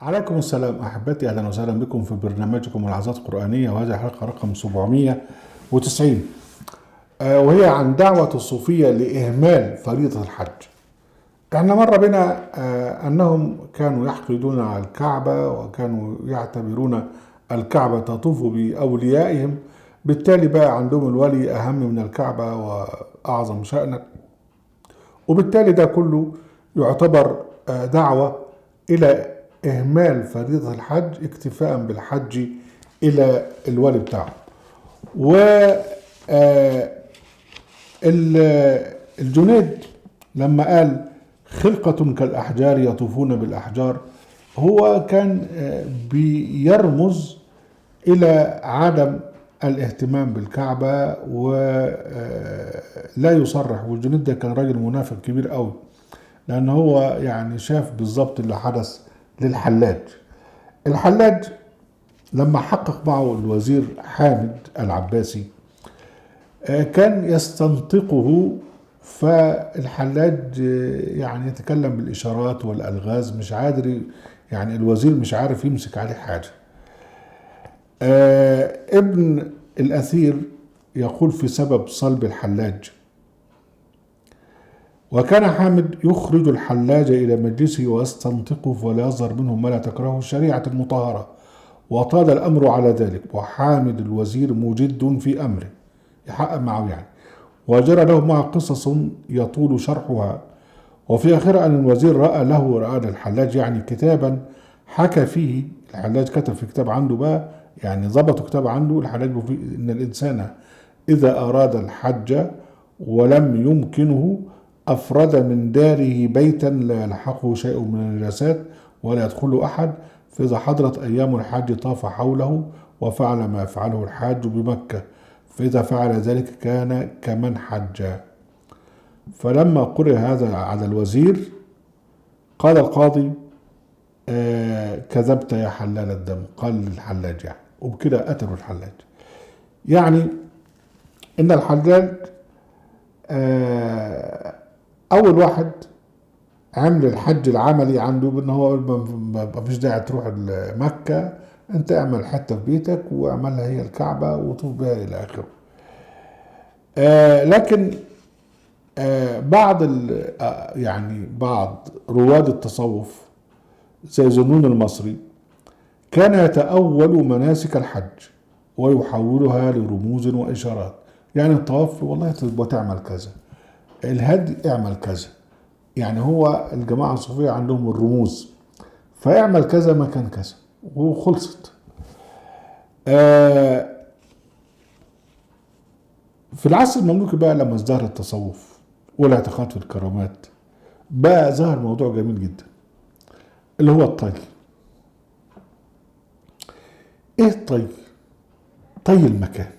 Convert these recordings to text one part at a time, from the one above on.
عليكم السلام أحبتي، أهلا وسهلا بكم في برنامجكم العظات القرآنية، وهذه الحلقة رقم 790، وهي عن دعوة الصوفية لإهمال فريضة الحج. احنا مر بنا أنهم كانوا يحقدون على الكعبة، وكانوا يعتبرون الكعبة تطوف بأوليائهم، بالتالي بقى عندهم الولي أهم من الكعبة وأعظم شأنا، وبالتالي ده كله يعتبر دعوة إلى إهمال فريضة الحج اكتفاء بالحج إلى الولي بتاعه. و الجنيد لما قال خلقة كالأحجار يطوفون بالأحجار، هو كان بيرمز إلى عدم الاهتمام بالكعبة ولا يصرح. والجنيد ده كان راجل منافق كبير قوي، لأن هو يعني شاف بالظبط اللي حدث للحلاج. الحلاج لما حقق معه الوزير حامد العباسي كان يستنطقه، فالحلاج يعني يتكلم بالإشارات والألغاز، مش قادر، يعني الوزير مش عارف يمسك عليه حاجة. ابن الأثير يقول في سبب صلب الحلاج: وكان حامد يخرج الحلاج إلى مجلسه ويستنطقه ولا يظهر منه ما لا تكرهه الشريعة المطهرة، وطال الأمر على ذلك، وحامد الوزير مجد في أمره يحقق معه يعني، وجرى له مع قصص يطول شرحها. وفي آخر أن الوزير رأى للحلاج يعني كتابا حكى فيه. الحلاج كتب في كتاب عنده بقى، يعني ضبطوا كتاب عنده الحلاج فيه إن الإنسان إذا أراد الحج ولم يمكنه أفرد من داره بيتا لا يلحقه شيء من النجاسات ولا يدخله أحد، فإذا حضرت أيام الحج طاف حوله وفعل ما يفعله الحاج بمكة، فإذا فعل ذلك كان كمن حج. فلما قرئ هذا على الوزير قال القاضي: كذبت يا حلال الدم. قال للحلاج يعني، وبكده قتلوا الحلاج. يعني إن الحلاج أول واحد عمل الحج العملي عنده، بأنه هو ما فيش داعي تروح مكة، أنت اعمل حتة في بيتك واعملها هي الكعبة وطوف بها إلى آخره. لكن بعض يعني بعض رواد التصوف زي ذنون المصري كان يتأول مناسك الحج ويحولها لرموز وإشارات. يعني الطواف والله تبقى تعمل كذا، الهدي اعمل كذا، يعني هو الجماعة الصوفية عندهم الرموز، فيعمل كذا مكان كذا وخلصت. في العصر المملوكي بقى لما ازدهر التصوف والاعتقاد في الكرامات، بقى ظهر موضوع جميل جدا اللي هو الطي. ايه الطي؟ طي المكان.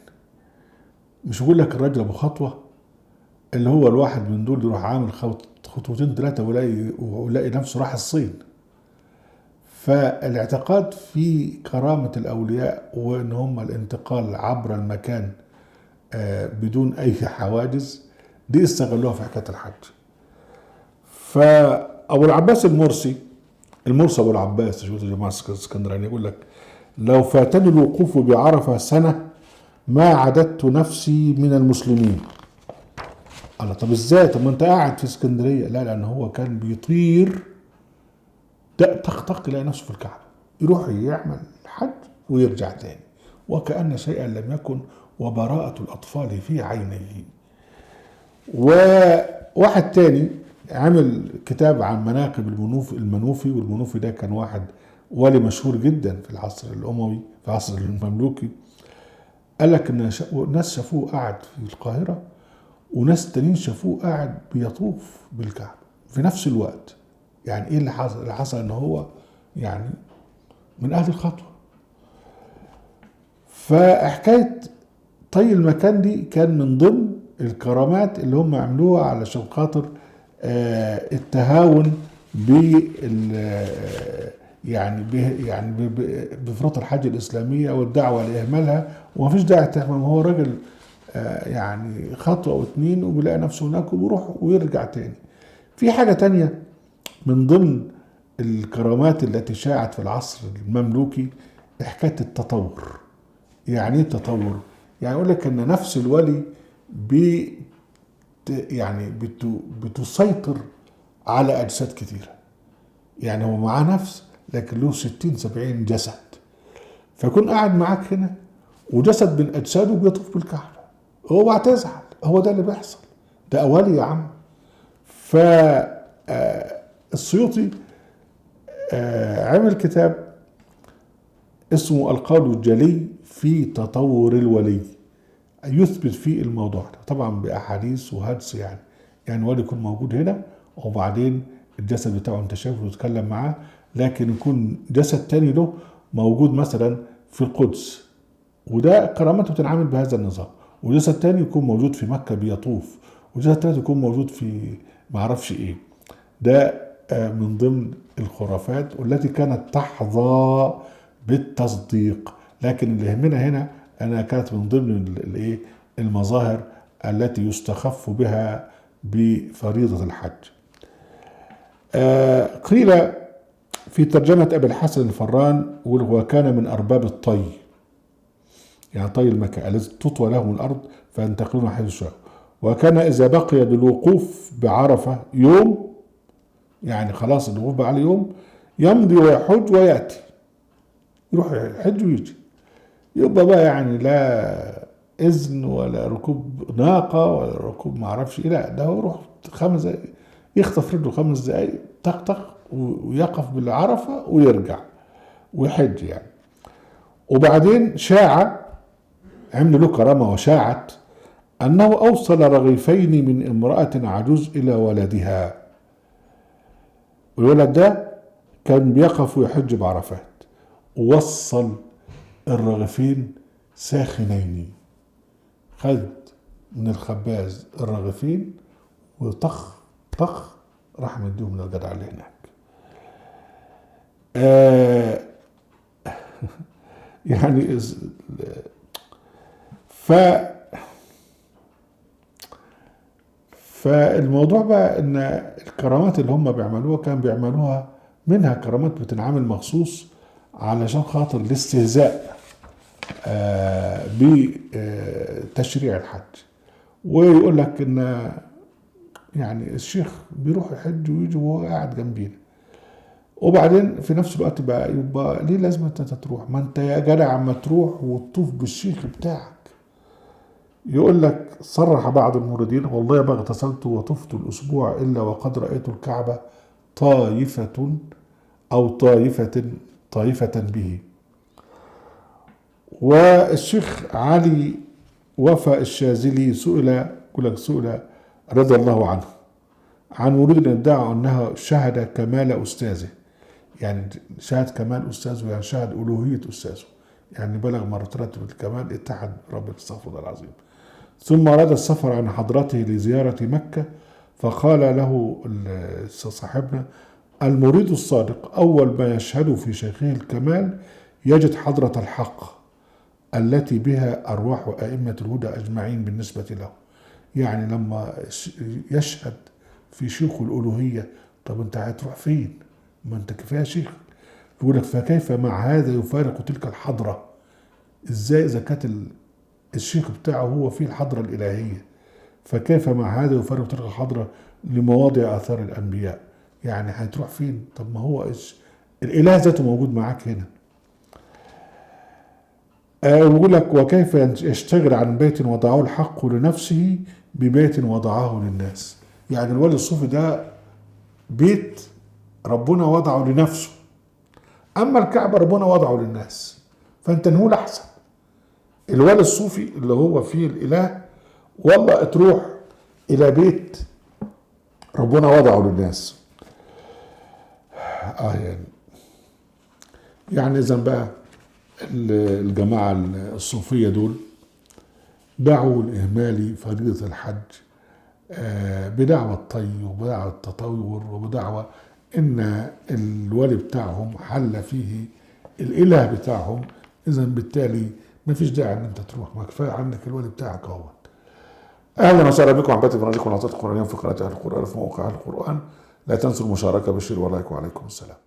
مش بقول لك الراجل ابو خطوه اللي هو الواحد من دول يروح عامل خطوتين ثلاثه ويلاقي نفسه راح الصين. فالاعتقاد في كرامه الاولياء وان هم الانتقال عبر المكان بدون اي حواجز، دي استغلوها في حكايه الحج. فابو العباس المرسي ابو العباس، شوف يا جماعه اسكندراني، يقول لك: لو فاتني الوقوف بعرفه سنه ما عددت نفسي من المسلمين. الله، طب ازاي؟ طب ما انت قاعد في اسكندريه. لا، لان هو كان بيطير طق يلاقي نفسه في الكعبه، يروح يعمل الحج ويرجع تاني وكأن شيئا لم يكن، وبراءة الأطفال في عينيه. وواحد تاني عمل كتاب عن مناقب المنوفي، والمنوفي ده كان واحد ولي مشهور جدا في العصر الأموي، في العصر المملوكي. قال لك ان ناس شافوه قاعد في القاهرة، وناس تانيين شافوه قاعد بيطوف بالكعبة في نفس الوقت. يعني ايه اللي حصل؟ اللي حصل ان هو يعني من اهل الخطوة. فحكاية طي المكان دي كان من ضمن الكرامات اللي هم عملوها علشان خاطر التهاون يعني بفروض الحج الإسلامية والدعوة لإهمالها، ومفيش داعي تهمل. هو راجل يعني خطوة أو اتنين وبيلاقي نفسه هناك وبيروح ويرجع تاني. في حاجة تانية من ضمن الكرامات التي شاعت في العصر المملوكي حكاية التطور. يعني ايه التطور؟ يعني يقول لك ان نفس الولي بتسيطر على اجساد كثيره. يعني هو معاه نفس لكن له 60 70 جسد، فيكون قاعد معاك هنا وجسد من اجساده بيطوف بالكعبه، اوعى تزعل، هو ده اللي بيحصل، ده ولي يا عم. فالسيوطي عمل كتاب اسمه القول الجلي في تطور الولي، يثبت فيه الموضوع ده طبعا باحاديث وهدس. يعني ولي يكون موجود هنا وبعدين الجسد بتاعه انت شايفه وتتكلم معاه، لكن يكون جسد تاني له موجود مثلا في القدس، وده كرامته بتنعمل بهذا النظام، وجسد تاني يكون موجود في مكة بيطوف، وجسد تاني يكون موجود في معرفش ايه. ده من ضمن الخرافات والتي كانت تحظى بالتصديق. لكن اللي يهمنا هنا أنها كانت من ضمن المظاهر التي يستخف بها بفريضة الحج. قيل في ترجمة أبي الحسن الفران وكان من أرباب الطي، يعني طي المكان الذي تطوى لهم الأرض فينتقلون حيث شاءوا. وكان إذا بقي للوقوف بعرفة يوم، يعني خلاص الوقوف بقى على يوم، يمضي ويحج ويأتي، يروح يحج ويجي. يبقى بقى يعني لا إذن ولا ركوب ناقة ولا ركوب معرفش إيه، لا ده هو يروح 5 دقايق يخطف رجله 5 دقايق طق طق ويقف بالعرفة ويرجع ويحج يعني. وبعدين شاع، عمل له كرامة وشاعت أنه أوصل رغيفين من امرأة عجوز إلى ولدها، والولد ده كان بيقف ويحج بعرفات، ووصل الرغيفين ساخنين، خد من الخباز الرغيفين وطخ طخ راح مديهم للجدع اللي هناك. يعني فالموضوع بقى ان الكرامات اللي هم بيعملوها كان بيعملوها منها كرامات بتنعمل مخصوص علشان خاطر الاستهزاء بتشريع الحج. ويقول لك ان يعني الشيخ بيروح يحج ويجي وهو قاعد جنبينا، وبعدين في نفس الوقت بقى يبقى ليه لازم انت تروح؟ ما انت يا جدع عم تروح وتطوف بالشيخ بتاعك. يقول لك صرح بعض الموردين والله ما اغتسلت وطفت الاسبوع الا وقد رايت الكعبه طائفه او طائفه به. والشيخ علي وفا الشاذلي سئل رضي الله عنه عن ولد ادعى انها شهد كمال استاذه، يعني شهد كمال استاذه يعني شهد الوهيه استاذه، يعني بلغ مرتبه الكمال، اتحد رب استغفر الله العظيم. ثم أراد السفر عن حضرته لزيارة مكة، فقال له صاحبنا المريد الصادق أول ما يشهد في شيخه الكمال يجد حضرة الحق التي بها أرواح أئمة الهدى أجمعين بالنسبة له. يعني لما يشهد في شيخه الألوهية، طب أنت هتروح فين؟ ما أنت كفاية شيخ. يقول لك فكيف مع هذا يفارق تلك الحضرة؟ إزاي إذا كانت الشيخ بتاعه هو فيه الحضرة الإلهية، فكيف مع هذا يفارق تلك الحضرة لمواضع آثار الأنبياء؟ يعني هتروح فين؟ طب ما هو الإله ذاته موجود معاك هنا. يقول لك وكيف يشتغل عن بيت وضعه الحق لنفسه ببيت وضعه للناس؟ يعني الولي الصوفي ده بيت ربنا وضعه لنفسه، أما الكعبة ربنا وضعه للناس، فأنت نقول أحسن الولي الصوفي اللي هو فيه الإله والله تروح إلى بيت ربنا وضعه للناس. يعني إذا بقى الجماعة الصوفية دول دعوا لإهمال فريضة الحج بدعوى الطي وبدعوى التطور وبدعوى إن الولي بتاعهم حل فيه الإله بتاعهم، إذا بالتالي ما فيش داعي إن أنت تروح، ما كفاية عندك الولي بتاعك أهو. أهلا وسهلا بكم عن بيت برنامجكم العطاء القرآنية في قراءة أهل القرآن في موقع أهل القرآن. لا تنسوا المشاركة بالشير واللايك، وعليكم السلام.